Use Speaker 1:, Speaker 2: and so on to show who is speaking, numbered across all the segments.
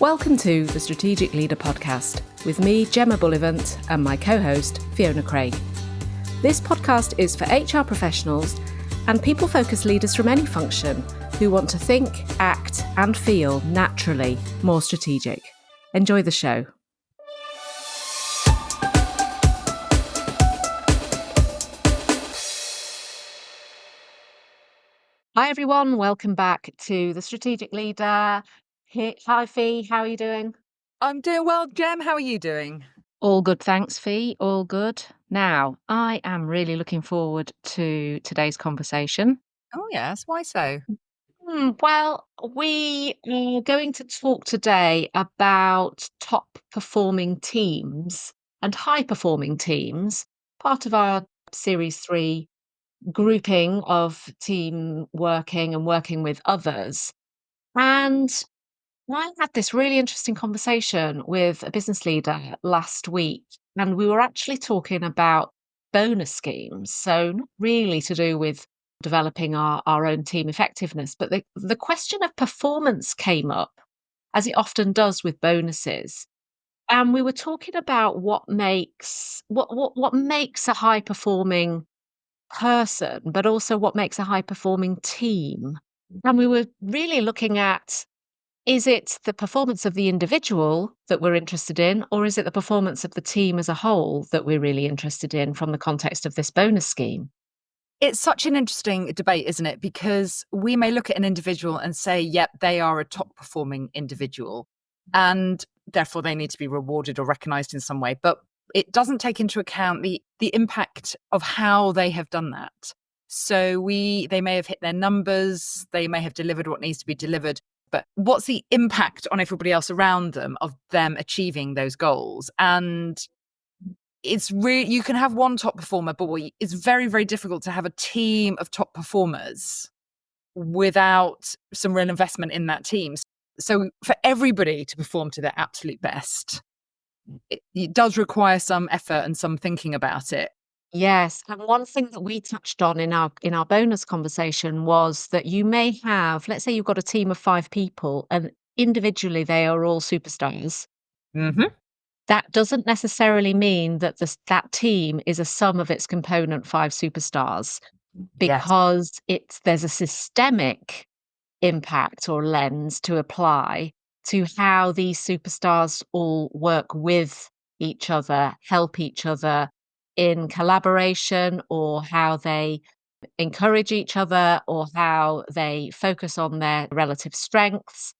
Speaker 1: Welcome to the Strategic Leader podcast with me, Gemma Bullivant, and my co-host, Fiona Craig. This podcast is for HR professionals and people-focused leaders from any function who want to think, act, and feel naturally more strategic. Enjoy the show. Hi everyone, welcome back to the Strategic Leader. Hi Fee, how are you doing?
Speaker 2: I'm doing well, Gem. How are you doing?
Speaker 1: All good, thanks Fee, all good. Now, I am really looking forward to today's conversation.
Speaker 2: Oh, yes. Why so?
Speaker 1: Well, we are going to talk today about top performing teams and high performing teams, part of our Series 3 grouping of team working and working with others. And I had this really interesting conversation with a business leader last week, and we were actually talking about bonus schemes. So, not really to do with developing our own team effectiveness, but the question of performance came up, as it often does with bonuses. And we were talking about what makes a high performing person, but also what makes a high performing team. And we were really looking at, is it the performance of the individual that we're interested in, or is it the performance of the team as a whole that we're really interested in from the context of this bonus scheme?
Speaker 2: It's such an interesting debate, isn't it? Because we may look at an individual and say, yep, they are a top performing individual, and therefore they need to be rewarded or recognized in some way. But it doesn't take into account the impact of how they have done that. So they may have hit their numbers, they may have delivered what needs to be delivered, but what's the impact on everybody else around them of them achieving those goals? And it's really, you can have one top performer, but it's very, very difficult to have a team of top performers without some real investment in that team. So for everybody to perform to their absolute best, it does require some effort and some thinking about it.
Speaker 1: Yes, and one thing that we touched on in our bonus conversation was that you may have, let's say you've got a team of 5 people and individually they are all superstars.
Speaker 2: Mm-hmm.
Speaker 1: That doesn't necessarily mean that that team is a sum of its component 5 superstars,
Speaker 2: Yes.
Speaker 1: because there's a systemic impact or lens to apply to how these superstars all work with each other, help each other in collaboration, or how they encourage each other, or how they focus on their relative strengths.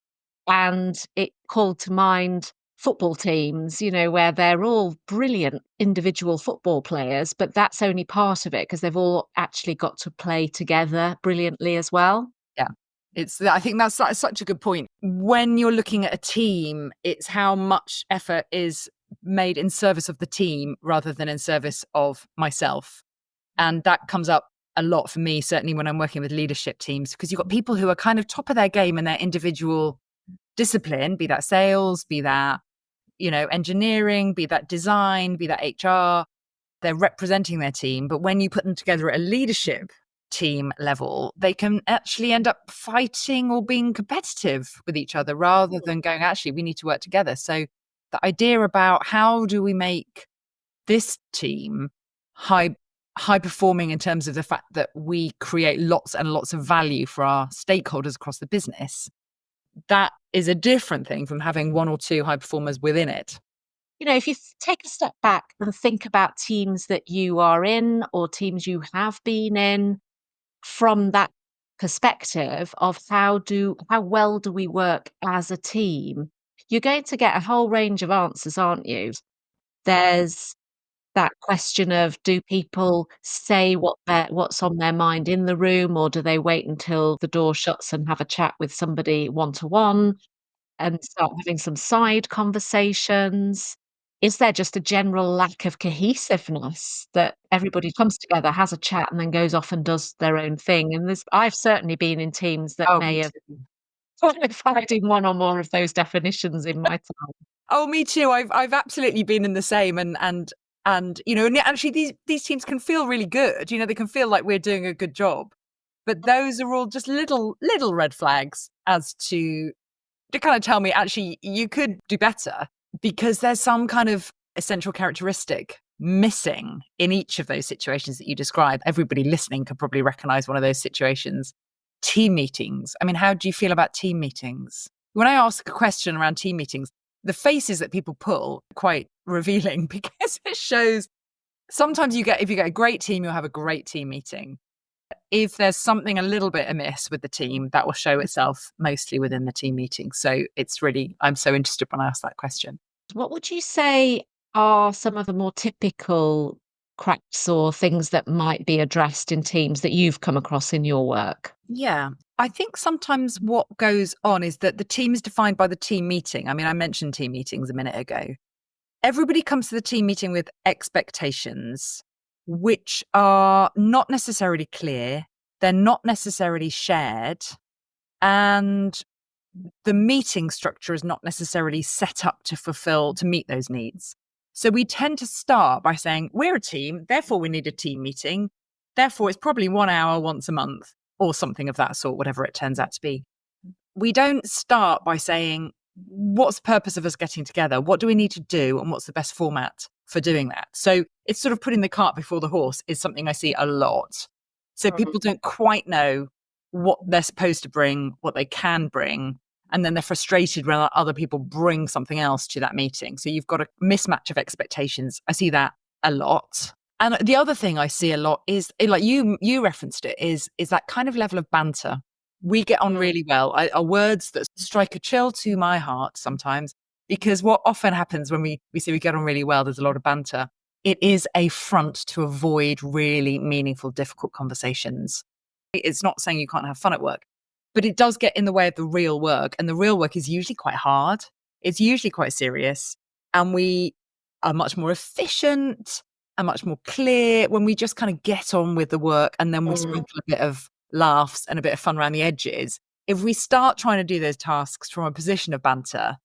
Speaker 1: And it called to mind football teams, where they're all brilliant individual football players, but that's only part of it because they've all actually got to play together brilliantly as well.
Speaker 2: Yeah. I think that's such a good point. When you're looking at a team, it's how much effort is made in service of the team rather than in service of myself. And that comes up a lot for me, certainly when I'm working with leadership teams, because you've got people who are kind of top of their game in their individual discipline, be that sales, be that, engineering, be that design, be that HR. They're representing their team. But when you put them together at a leadership team level, they can actually end up fighting or being competitive with each other rather than going, actually, we need to work together. So the idea about how do we make this team high performing in terms of the fact that we create lots and lots of value for our stakeholders across the business, that is a different thing from having one or two high performers within it.
Speaker 1: If you take a step back and think about teams that you are in or teams you have been in, from that perspective of how well do we work as a team, you're going to get a whole range of answers, aren't you? There's that question of, do people say what's on their mind in the room, or do they wait until the door shuts and have a chat with somebody one-to-one and start having some side conversations? Is there just a general lack of cohesiveness that everybody comes together, has a chat, and then goes off and does their own thing? And I've certainly been in teams that
Speaker 2: Oh,
Speaker 1: may
Speaker 2: me
Speaker 1: have
Speaker 2: too.
Speaker 1: qualified in one or more of those definitions in my time.
Speaker 2: Oh, me too. I've absolutely been in the same, and and actually these teams can feel really good. They can feel like we're doing a good job, but those are all just little red flags as to to kind of tell me, actually, you could do better because there's some kind of essential characteristic missing in each of those situations that you describe. Everybody listening could probably recognize one of those situations. Team meetings. I mean, how do you feel about team meetings? When I ask a question around team meetings, the faces that people pull are quite revealing because it shows sometimes if you get a great team, you'll have a great team meeting. If there's something a little bit amiss with the team, that will show itself mostly within the team meeting. So it's really, I'm so interested when I ask that question.
Speaker 1: What would you say are some of the more typical cracks or things that might be addressed in teams that you've come across in your work?
Speaker 2: Yeah. I think sometimes what goes on is that the team is defined by the team meeting. I mean, I mentioned team meetings a minute ago. Everybody comes to the team meeting with expectations, which are not necessarily clear. They're not necessarily shared. And the meeting structure is not necessarily set up to meet those needs. So we tend to start by saying, we're a team, therefore we need a team meeting. Therefore, it's probably 1 hour once a month or something of that sort, whatever it turns out to be. We don't start by saying, what's the purpose of us getting together? What do we need to do? And what's the best format for doing that? So it's sort of putting the cart before the horse is something I see a lot. So people don't quite know what they're supposed to bring, what they can bring. And then they're frustrated when other people bring something else to that meeting. So you've got a mismatch of expectations. I see that a lot. And the other thing I see a lot is, like you referenced it, is that kind of level of banter. We get on really well. Are words that strike a chill to my heart sometimes, because what often happens when we say we get on really well, there's a lot of banter. It is a front to avoid really meaningful, difficult conversations. It's not saying you can't have fun at work, but it does get in the way of the real work. And the real work is usually quite hard. It's usually quite serious. And we are much more efficient and much more clear when we just kind of get on with the work, and then we sprinkle a bit of laughs and a bit of fun around the edges. If we start trying to do those tasks from a position of banter,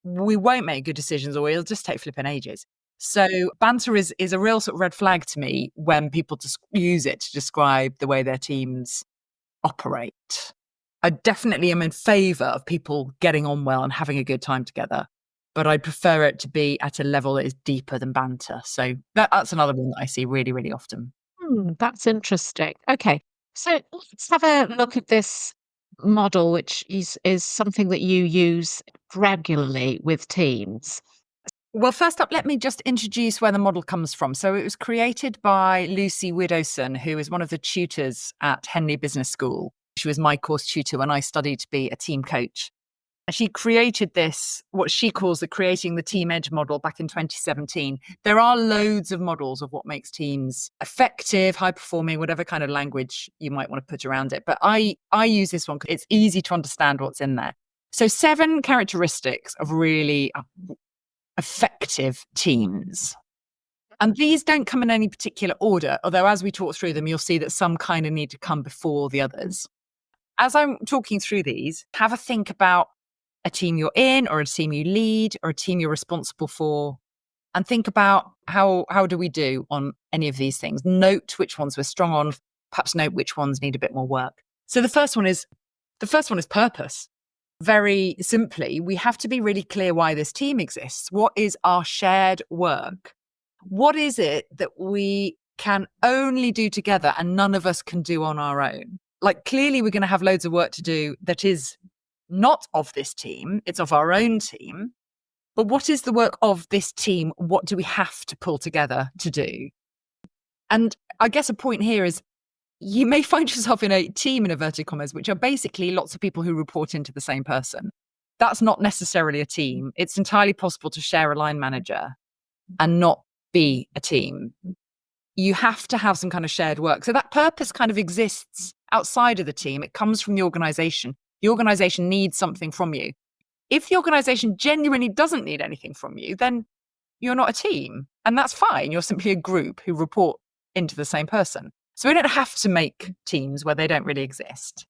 Speaker 2: we won't make good decisions, or it'll just take flipping ages. So banter is a real sort of red flag to me when people just use it to describe the way their teams operate. I definitely am in favour of people getting on well and having a good time together, but I prefer it to be at a level that is deeper than banter. So that's another one that I see really, really often.
Speaker 1: That's interesting. Okay, so let's have a look at this model, which is something that you use regularly with teams.
Speaker 2: Well, first up, let me just introduce where the model comes from. So it was created by Lucy Widdowson, who is one of the tutors at Henley Business School. She was my course tutor when I studied to be a team coach. And she created this, what she calls the Creating the Team Edge model, back in 2017. There are loads of models of what makes teams effective, high performing, whatever kind of language you might want to put around it. But I use this one because it's easy to understand what's in there. So 7 characteristics of really effective teams. And these don't come in any particular order, although as we talk through them, you'll see that some kind of need to come before the others. As I'm talking through these, have a think about a team you're in, or a team you lead, or a team you're responsible for, and think about how do we do on any of these things. Note which ones we're strong on, perhaps note which ones need a bit more work. So the first one is purpose. Very simply, we have to be really clear why this team exists. What is our shared work? What is it that we can only do together and none of us can do on our own? Like, clearly we're going to have loads of work to do that is not of this team, it's of our own team. But what is the work of this team? What do we have to pull together to do? And I guess a point here is, you may find yourself in a team, in inverted commas, which are basically lots of people who report into the same person. That's not necessarily a team. It's entirely possible to share a line manager and not be a team. You have to have some kind of shared work. So that purpose kind of exists outside of the team. It comes from the organization. The organization needs something from you. If the organization genuinely doesn't need anything from you, then you're not a team. And that's fine. You're simply a group who report into the same person. So we don't have to make teams where they don't really exist.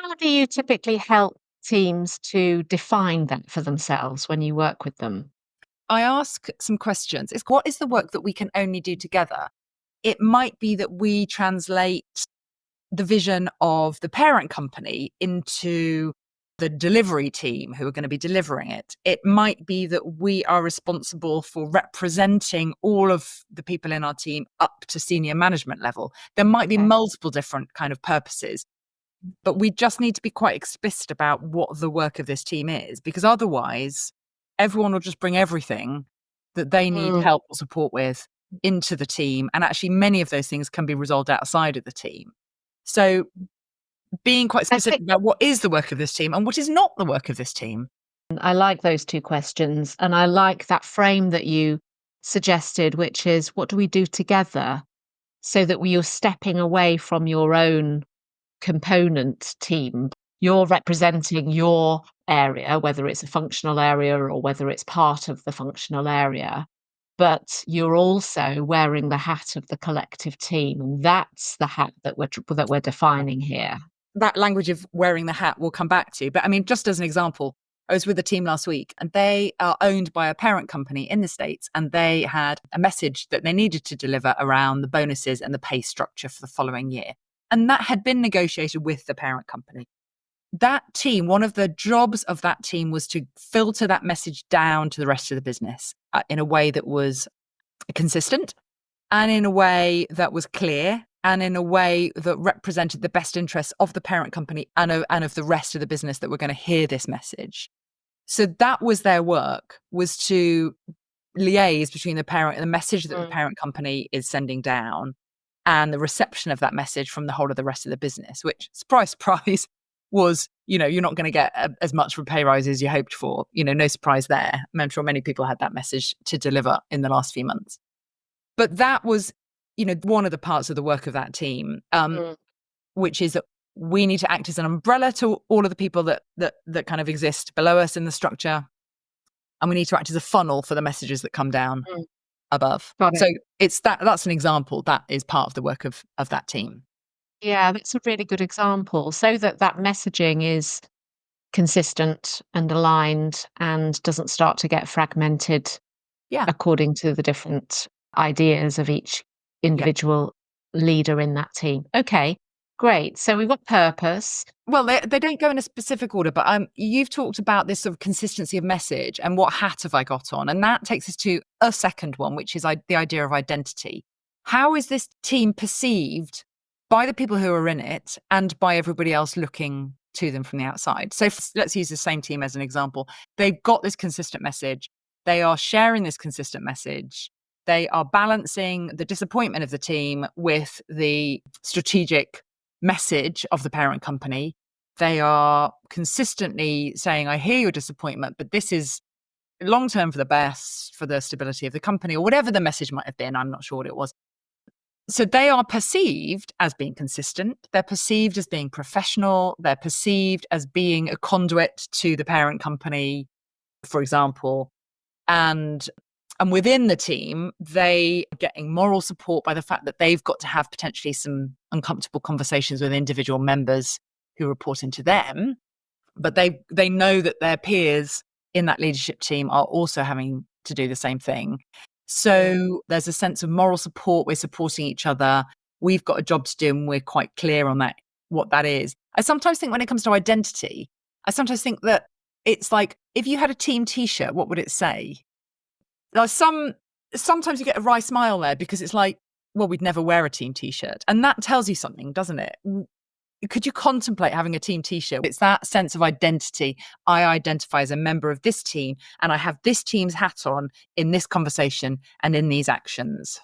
Speaker 1: How do you typically help teams to define that for themselves when you work with them?
Speaker 2: I ask some questions. It's, what is the work that we can only do together? It might be that we translate the vision of the parent company into the delivery team who are going to be delivering it. It might be that we are responsible for representing all of the people in our team up to senior management level. There might be multiple different kind of purposes, but we just need to be quite explicit about what the work of this team is, because otherwise everyone will just bring everything that they need help or support with into the team. And actually many of those things can be resolved outside of the team. So being quite specific about what is the work of this team and what is not the work of this team.
Speaker 1: I like those two questions. And I like that frame that you suggested, which is what do we do together so that you're stepping away from your own component team? You're representing your area, whether it's a functional area or whether it's part of the functional area. But you're also wearing the hat of the collective team. And that's the hat that we're defining here.
Speaker 2: That language of wearing the hat we'll come back to. But I mean, just as an example, I was with a team last week and they are owned by a parent company in the States, and they had a message that they needed to deliver around the bonuses and the pay structure for the following year. And that had been negotiated with the parent company. That team, one of the jobs of that team was to filter that message down to the rest of the business in a way that was consistent and in a way that was clear and in a way that represented the best interests of the parent company and of the rest of the business that were going to hear this message. So that was their work, was to liaise between the parent and the message that the parent company is sending down and the reception of that message from the whole of the rest of the business, which, surprise, surprise, was, you're not going to get as much for pay rise as you hoped for. No surprise there. I'm sure many people had that message to deliver in the last few months. But that was, one of the parts of the work of that team, which is that we need to act as an umbrella to all of the people that kind of exist below us in the structure. And we need to act as a funnel for the messages that come down above. So it's that's an example. That is part of the work of that team.
Speaker 1: Yeah, that's a really good example. So that messaging is consistent and aligned and doesn't start to get fragmented according to the different ideas of each individual leader in that team. Okay, great. So we've got purpose.
Speaker 2: Well, they don't go in a specific order, but you've talked about this sort of consistency of message and what hat have I got on? And that takes us to a second one, which is the idea of identity. How is this team perceived by the people who are in it and by everybody else looking to them from the outside? So let's use the same team as an example. They've got this consistent message. They are sharing this consistent message. They are balancing the disappointment of the team with the strategic message of the parent company. They are consistently saying, I hear your disappointment, but this is long-term for the best, for the stability of the company, or whatever the message might have been. I'm not sure what it was. So they are perceived as being consistent. They're perceived as being professional. They're perceived as being a conduit to the parent company, for example. And within the team, they are getting moral support by the fact that they've got to have potentially some uncomfortable conversations with individual members who report into them. But they know that their peers in that leadership team are also having to do the same thing. So there's a sense of moral support. We're supporting each other. We've got a job to do, and we're quite clear on that, what that is. I sometimes think when it comes to identity, I sometimes think that it's like, if you had a team T-shirt, what would it say? Like sometimes you get a wry smile there because it's like, well, we'd never wear a team T-shirt. And that tells you something, doesn't it? Could you contemplate having a team T-shirt? It's that sense of identity. I identify as a member of this team and I have this team's hat on in this conversation and in these actions.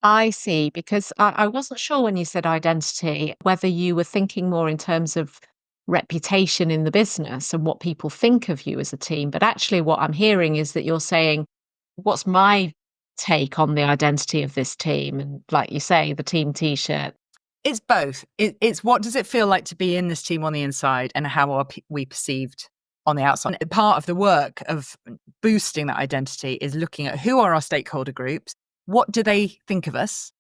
Speaker 1: I see, because I wasn't sure when you said identity, whether you were thinking more in terms of reputation in the business and what people think of you as a team. But actually what I'm hearing is that you're saying, what's my take on the identity of this team? And like you say, the team T-shirt.
Speaker 2: It's both. It's what does it feel like to be in this team on the inside and how are we perceived on the outside? And part of the work of boosting that identity is looking at who are our stakeholder groups, what do they think of us,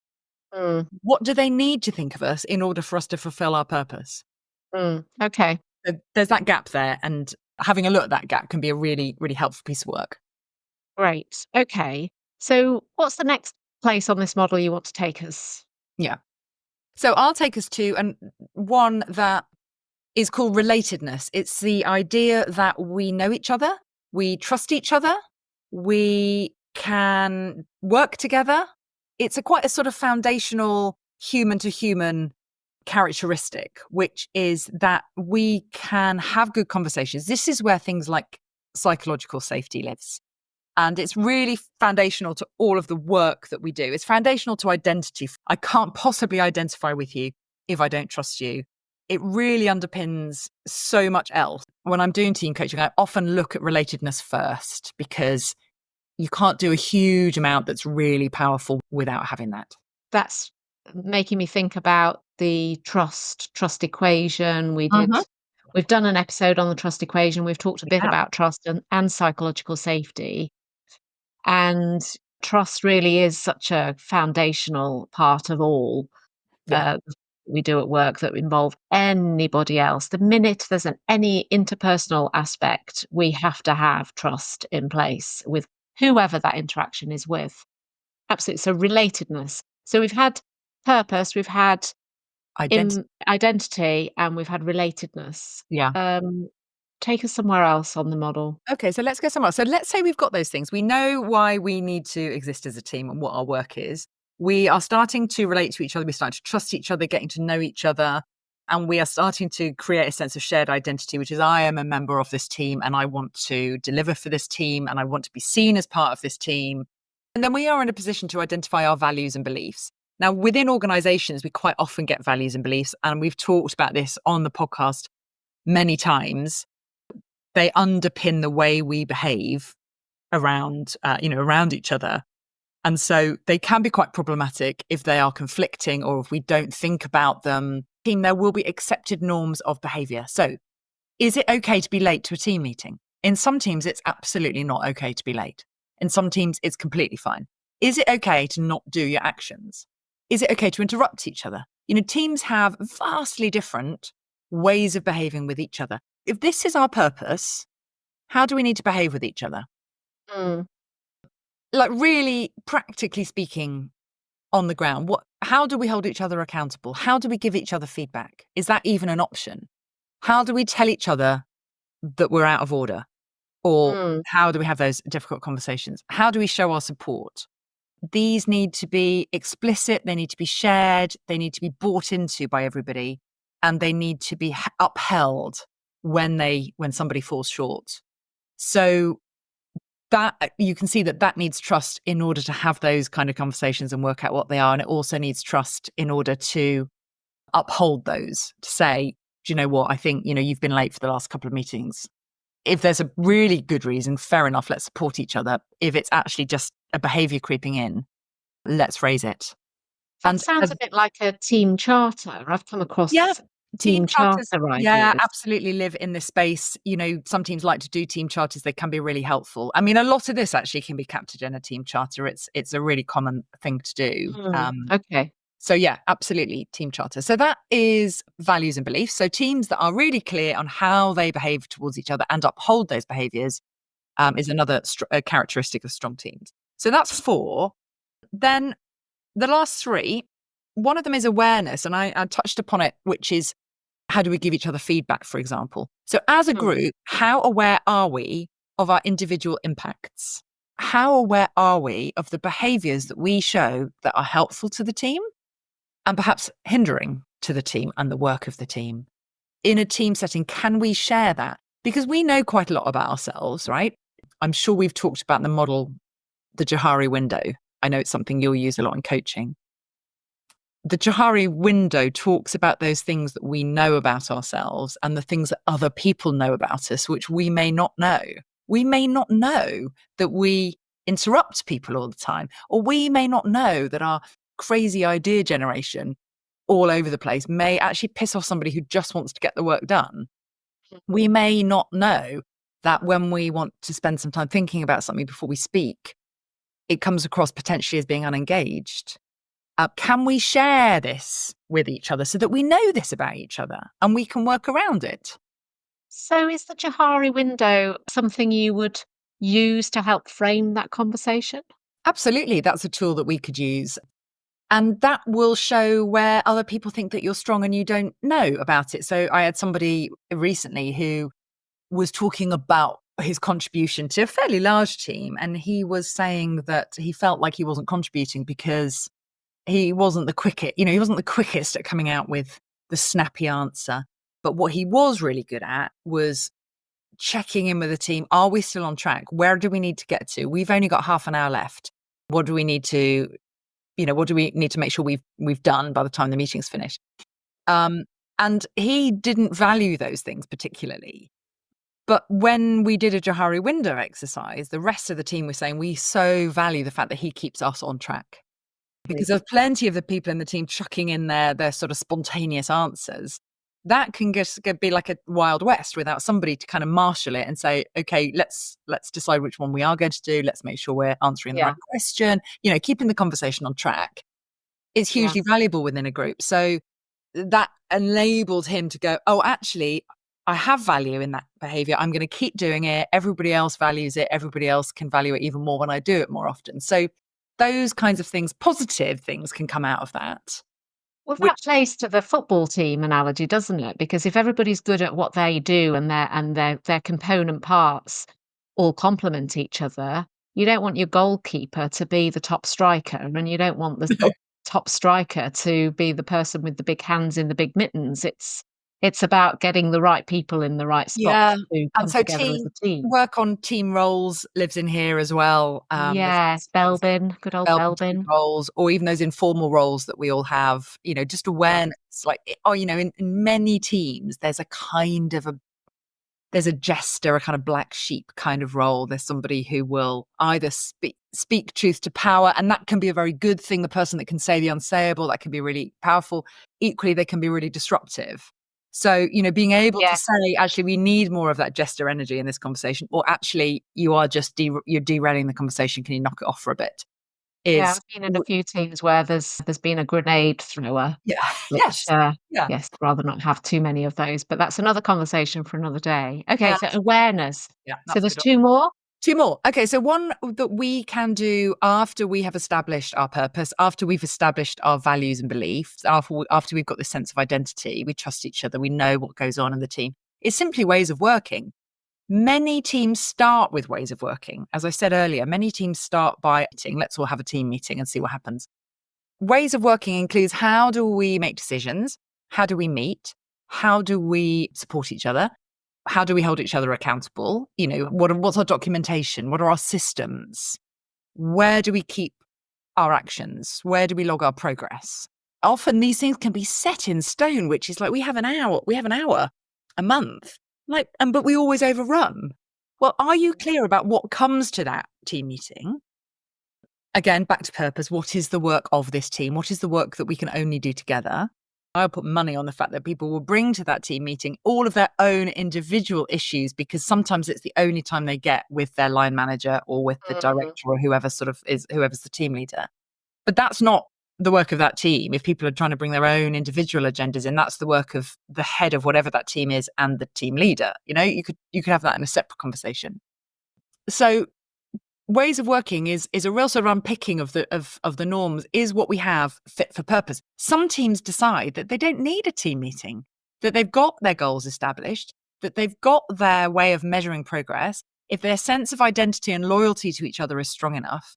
Speaker 2: what do they need to think of us in order for us to fulfill our purpose?
Speaker 1: Okay.
Speaker 2: So there's that gap there, and having a look at that gap can be a really, really helpful piece of work.
Speaker 1: Great. Okay. So what's the next place on this model you want to take us?
Speaker 2: Yeah. So I'll take us to one that is called relatedness. It's the idea that we know each other, we trust each other, we can work together. It's quite a sort of foundational human to human characteristic, which is that we can have good conversations. This is where things like psychological safety lives. And it's really foundational to all of the work that we do. It's foundational to identity. I can't possibly identify with you if I don't trust you. It really underpins so much else. When I'm doing team coaching, I often look at relatedness first because you can't do a huge amount that's really powerful without having that.
Speaker 1: That's making me think about the trust equation.
Speaker 2: Mhm.
Speaker 1: We've done an episode on the trust equation. We've talked a bit
Speaker 2: Yeah.
Speaker 1: about trust and psychological safety. And trust really is such a foundational part of all
Speaker 2: Yeah.
Speaker 1: uh, we do at work that involve anybody else. The minute there's any interpersonal aspect, we have to have trust in place with whoever that interaction is with. Absolutely. So relatedness. So we've had purpose, we've had
Speaker 2: Identity.
Speaker 1: identity, and we've had relatedness.
Speaker 2: Yeah.
Speaker 1: Um, Take us somewhere else on the model.
Speaker 2: Okay, so let's go somewhere else. So let's say we've got those things. We know why we need to exist as a team and what our work is. We are starting to relate to each other. We're starting to trust each other, getting to know each other. And we are starting to create a sense of shared identity, which is I am a member of this team and I want to deliver for this team and I want to be seen as part of this team. And then we are in a position to identify our values and beliefs. Now, within organizations, we quite often get values and beliefs. And we've talked about this on the podcast many times. They underpin the way we behave around, around each other. And so they can be quite problematic if they are conflicting or if we don't think about them. There will be accepted norms of behavior. So is it okay to be late to a team meeting? In some teams, it's absolutely not okay to be late. In some teams, it's completely fine. Is it okay to not do your actions? Is it okay to interrupt each other? Teams have vastly different ways of behaving with each other. If this is our purpose, how do we need to behave with each other?
Speaker 1: Mm.
Speaker 2: Like really practically speaking on the ground, how do we hold each other accountable? How do we give each other feedback? Is that even an option? How do we tell each other that we're out of order? Or
Speaker 1: Mm.
Speaker 2: how do we have those difficult conversations? How do we show our support? These need to be explicit, they need to be shared, they need to be bought into by everybody, and they need to be upheld when somebody falls short. So that you can see that needs trust in order to have those kind of conversations and work out what they are. And it also needs trust in order to uphold those, to say, do you know what? I think, you've been late for the last couple of meetings. If there's a really good reason, fair enough, let's support each other. If it's actually just a behavior creeping in, let's raise it.
Speaker 1: That
Speaker 2: And
Speaker 1: sounds a bit like a team charter. I've come
Speaker 2: yeah,
Speaker 1: across
Speaker 2: team
Speaker 1: team
Speaker 2: charters,
Speaker 1: charter
Speaker 2: yeah,
Speaker 1: ideas.
Speaker 2: absolutely live in this space. Some teams like to do team charters. They can be really helpful. I mean, a lot of this actually can be captured in a team charter. It's a really common thing to do.
Speaker 1: Okay.
Speaker 2: So yeah, absolutely, team charter. So that is values and beliefs. So teams that are really clear on how they behave towards each other and uphold those behaviors is another characteristic of strong teams. So that's 4. Then the last 3, one of them is awareness, and I touched upon it, which is how do we give each other feedback, for example? So as a
Speaker 1: Mm.
Speaker 2: group, how aware are we of our individual impacts? How aware are we of the behaviors that we show that are helpful to the team and perhaps hindering to the team and the work of the team? In a team setting, can we share that? Because we know quite a lot about ourselves, right? I'm sure we've talked about the model, the Johari window. I know it's something you'll use a lot in coaching. The Johari window talks about those things that we know about ourselves and the things that other people know about us, which we may not know. We may not know that we interrupt people all the time, or we may not know that our crazy idea generation all over the place may actually piss off somebody who just wants to get the work done. We may not know that when we want to spend some time thinking about something before we speak, it comes across potentially as being unengaged. Can we share this with each other so that we know this about each other and we can work around it?
Speaker 1: So is the Johari window something you would use to help frame that conversation?
Speaker 2: Absolutely. That's a tool that we could use. And that will show where other people think that you're strong and you don't know about it. So I had somebody recently who was talking about his contribution to a fairly large team. And he was saying that he felt like he wasn't contributing because he wasn't the quickest, he wasn't the quickest at coming out with the snappy answer. But what he was really good at was checking in with the team. Are we still on track? Where do we need to get to? We've only got half an hour left. What do we need to, what do we need to make sure we've done by the time the meeting's finished? And he didn't value those things particularly. But when we did a Johari Window exercise, the rest of the team was saying we so value the fact that he keeps us on track. Because there's plenty of the people in the team chucking in their sort of spontaneous answers. That can just be like a Wild West without somebody to kind of marshal it and say, okay, let's decide which one we are going to do. Let's make sure we're answering the right question. Keeping the conversation on track is hugely valuable within a group. So that enabled him to go, oh, actually, I have value in that behavior. I'm going to keep doing it. Everybody else values it. Everybody else can value it even more when I do it more often. So those kinds of things, positive things, can come out of that.
Speaker 1: Well, that plays to the football team analogy, doesn't it? Because if everybody's good at what they do and their component parts all complement each other, you don't want your goalkeeper to be the top striker, and you don't want the top striker to be the person with the big hands in the big mittens. It's about getting the right people in the right spots to come together as a team.
Speaker 2: Work on team roles lives in here as well.
Speaker 1: Yes, Belbin, good old Belbin.
Speaker 2: Roles, or even those informal roles that we all have, just awareness. Like, in many teams, there's there's a jester, a kind of black sheep kind of role. There's somebody who will either speak truth to power, and that can be a very good thing. The person that can say the unsayable, that can be really powerful. Equally, they can be really disruptive. So, being able to say, actually, we need more of that jester energy in this conversation, or actually, you are just you're derailing the conversation. Can you knock it off for a bit?
Speaker 1: I've been in a few teams where there's been a grenade thrower.
Speaker 2: Yes.
Speaker 1: Yes, rather not have too many of those, but that's another conversation for another day. Okay, so awareness. So there's two more?
Speaker 2: Two more. Okay, so one that we can do after we have established our purpose, after we've established our values and beliefs, after we've got this sense of identity, we trust each other, we know what goes on in the team, is simply ways of working. Many teams start with ways of working. As I said earlier, many teams start by meeting. Let's all have a team meeting and see what happens. Ways of working includes, how do we make decisions? How do we meet? How do we support each other? How do we hold each other accountable? What's our documentation? What are our systems? Where do we keep our actions? Where do we log our progress? Often these things can be set in stone, which is like, we have an hour a month, but we always overrun. Well, are you clear about what comes to that team meeting? Again, back to purpose. What is the work of this team? What is the work that we can only do together? I'll put money on the fact that people will bring to that team meeting all of their own individual issues, because sometimes it's the only time they get with their line manager or with the director or whoever's the team leader. But that's not the work of that team. If people are trying to bring their own individual agendas in, that's the work of the head of whatever that team is and the team leader. You could have that in a separate conversation. So ways of working is a real sort of unpicking of the norms. Is what we have fit for purpose? Some teams decide that they don't need a team meeting, that they've got their goals established, that they've got their way of measuring progress. If their sense of identity and loyalty to each other is strong enough,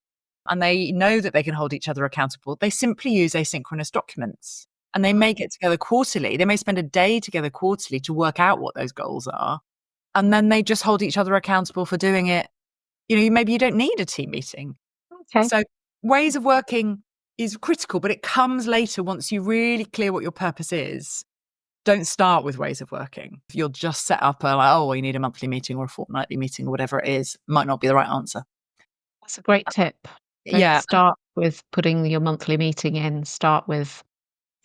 Speaker 2: and they know that they can hold each other accountable, they simply use asynchronous documents. And they may get together quarterly. They may spend a day together quarterly to work out what those goals are. And then they just hold each other accountable for doing it. Maybe you don't need a team meeting.
Speaker 1: Okay.
Speaker 2: So ways of working is critical, but it comes later once you're really clear what your purpose is. Don't start with ways of working. If you'll just set up you need a monthly meeting or a fortnightly meeting or whatever it is, might not be the right answer.
Speaker 1: That's a great tip. Don't start with putting your monthly meeting in, start with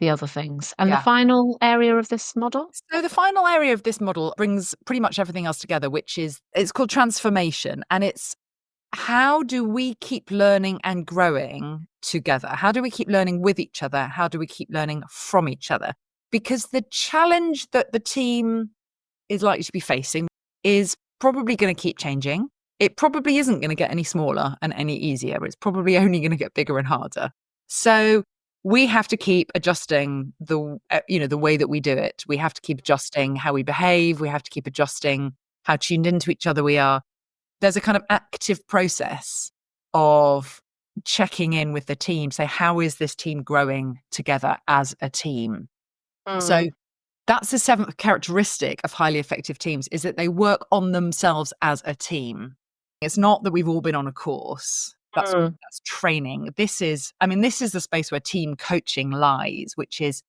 Speaker 1: the other things. And the final area of this model?
Speaker 2: So the final area of this model brings pretty much everything else together, it's called transformation. And it's, how do we keep learning and growing together? How do we keep learning with each other? How do we keep learning from each other? Because the challenge that the team is likely to be facing is probably going to keep changing. It probably isn't going to get any smaller and any easier. It's probably only going to get bigger and harder. So we have to keep adjusting the way that we do it. We have to keep adjusting how we behave. We have to keep adjusting how tuned into each other we are. There's a kind of active process of checking in with the team, say, how is this team growing together as a team? So
Speaker 1: Mm,
Speaker 2: that's the seventh characteristic of highly effective teams, is that they work on themselves as a team. It's not that we've all been on a course.
Speaker 1: mm,
Speaker 2: That's training. This is the space where team coaching lies, which is,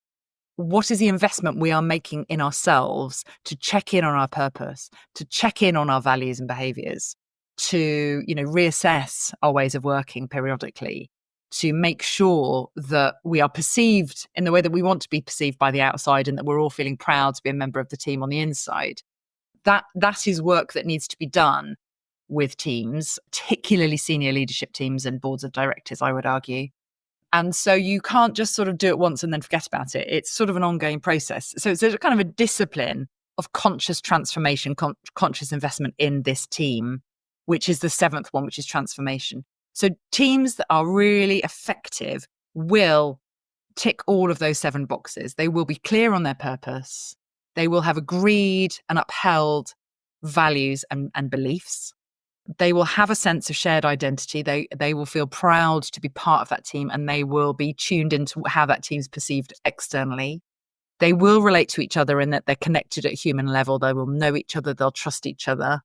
Speaker 2: what is the investment we are making in ourselves to check in on our purpose, to check in on our values and behaviors, to, reassess our ways of working periodically, to make sure that we are perceived in the way that we want to be perceived by the outside, and that we're all feeling proud to be a member of the team on the inside. That is work that needs to be done with teams, particularly senior leadership teams and boards of directors, I would argue. And so you can't just sort of do it once and then forget about it. It's sort of an ongoing process. So it's a kind of a discipline of conscious transformation, conscious investment in this team, which is the seventh one, which is transformation. So teams that are really effective will tick all of those 7 boxes. They will be clear on their purpose. They will have agreed and upheld values and beliefs. They will have a sense of shared identity. They will feel proud to be part of that team, and they will be tuned into how that team's perceived externally. They will relate to each other in that they're connected at a human level. They will know each other. They'll trust each other.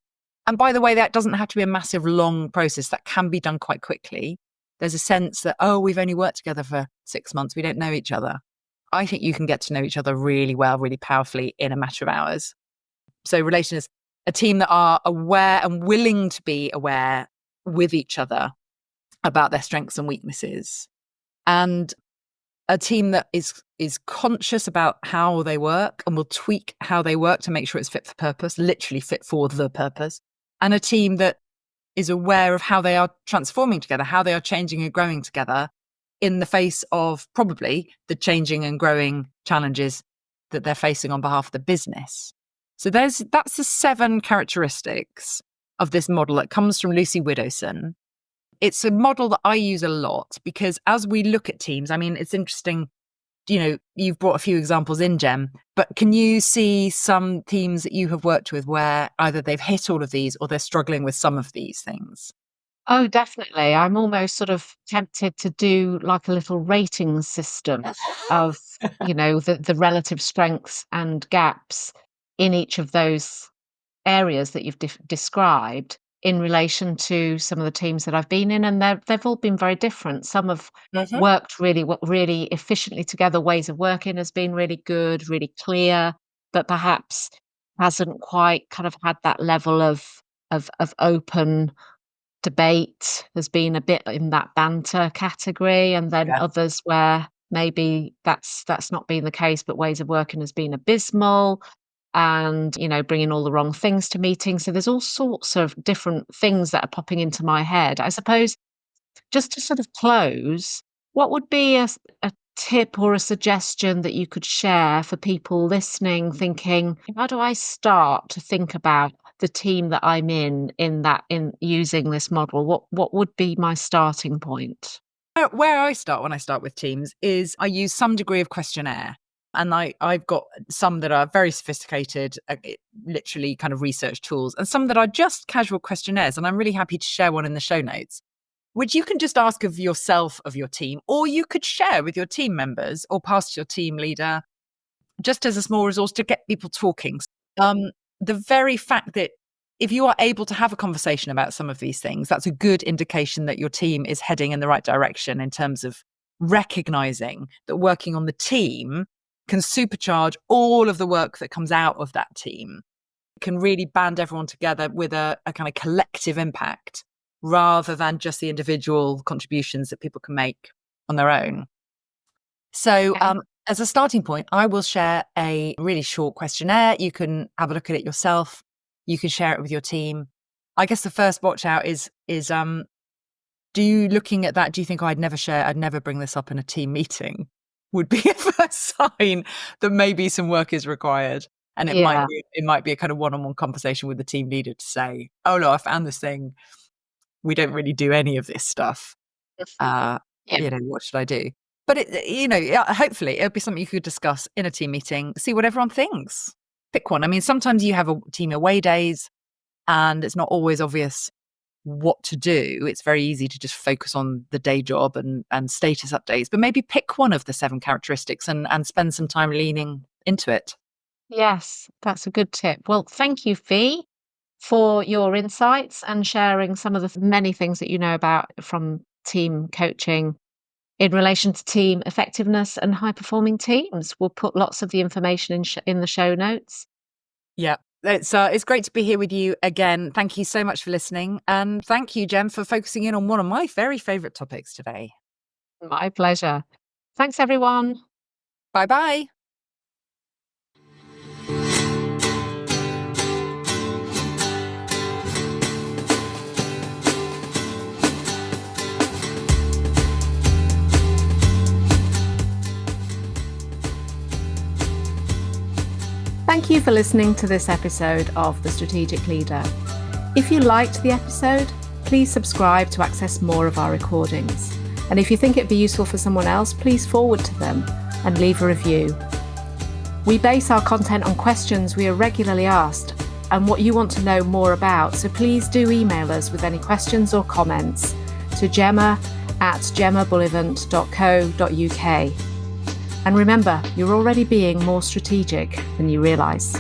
Speaker 2: And by the way, that doesn't have to be a massive, long process. That can be done quite quickly. There's a sense that, oh, we've only worked together for 6 months. We don't know each other. I think you can get to know each other really well, really powerfully in a matter of hours. So relation is a team that are aware and willing to be aware with each other about their strengths and weaknesses, and a team that is conscious about how they work and will tweak how they work to make sure it's fit for purpose, literally fit for the purpose, and a team that is aware of how they are transforming together, how they are changing and growing together in the face of probably the changing and growing challenges that they're facing on behalf of the business. So that's the 7 characteristics of this model that comes from Lucy Widdowson. It's a model that I use a lot because as we look at teams, it's interesting, you've brought a few examples in, Jem, but can you see some teams that you have worked with where either they've hit all of these or they're struggling with some of these things?
Speaker 1: Oh, definitely. I'm almost sort of tempted to do like a little rating system of, the relative strengths and gaps in each of those areas that you've described in relation to some of the teams that I've been in, and they've all been very different. Some have
Speaker 2: Mhm.
Speaker 1: worked really efficiently together. Ways of working has been really good, really clear, but perhaps hasn't quite kind of had that level of open debate. There's been a bit in that banter category, and then
Speaker 2: Yeah.
Speaker 1: others where maybe that's not been the case, but ways of working has been abysmal and, bringing all the wrong things to meetings. So there's all sorts of different things that are popping into my head. I suppose just to sort of close, what would be a tip or a suggestion that you could share for people listening, thinking, how do I start to think about the team that I'm in using this model? What would be my starting point?
Speaker 2: Where I start when I start with teams is I use some degree of questionnaire. And I've got some that are very sophisticated, literally kind of research tools, and some that are just casual questionnaires. And I'm really happy to share one in the show notes, which you can just ask of yourself, of your team, or you could share with your team members or pass to your team leader, just as a small resource to get people talking. Um, the very fact that if you are able to have a conversation about some of these things, that's a good indication that your team is heading in the right direction in terms of recognizing that working on the team can supercharge all of the work that comes out of that team. It can really band everyone together with a kind of collective impact rather than just the individual contributions that people can make on their own. So,
Speaker 1: Okay.
Speaker 2: as a starting point, I will share a really short questionnaire. You can have a look at it yourself. You can share it with your team. I guess the first watch out is do you, looking at that, do you think, oh, I'd never bring this up in a team meeting? Would be a first sign that maybe some work is required. And
Speaker 1: Yeah.
Speaker 2: it might be a kind of one-on-one conversation with the team leader to say, oh no, I found this thing. We don't really do any of this stuff.
Speaker 1: Yeah.
Speaker 2: What should I do? But hopefully it'll be something you could discuss in a team meeting, see what everyone thinks. Pick one. I mean, sometimes you have a team away days and it's not always obvious what to do. It's very easy to just focus on the day job and status updates, but maybe pick one of the 7 characteristics and spend some time leaning into it.
Speaker 1: Yes, that's a good tip. Well, thank you, Fee, for your insights and sharing some of the many things that you know about from team coaching in relation to team effectiveness and high performing teams. We'll put lots of the information in the show notes.
Speaker 2: Yeah. It's great to be here with you again. Thank you so much for listening. And thank you, Jem, for focusing in on one of my very favourite topics today.
Speaker 1: My pleasure. Thanks, everyone.
Speaker 2: Bye-bye.
Speaker 1: Thank you for listening to this episode of The Strategic Leader. If you liked the episode, please subscribe to access more of our recordings. And if you think it'd be useful for someone else, please forward to them and leave a review. We base our content on questions we are regularly asked and what you want to know more about, so please do email us with any questions or comments to gemma@gemmabullivant.co.uk. And remember, you're already being more strategic than you realise.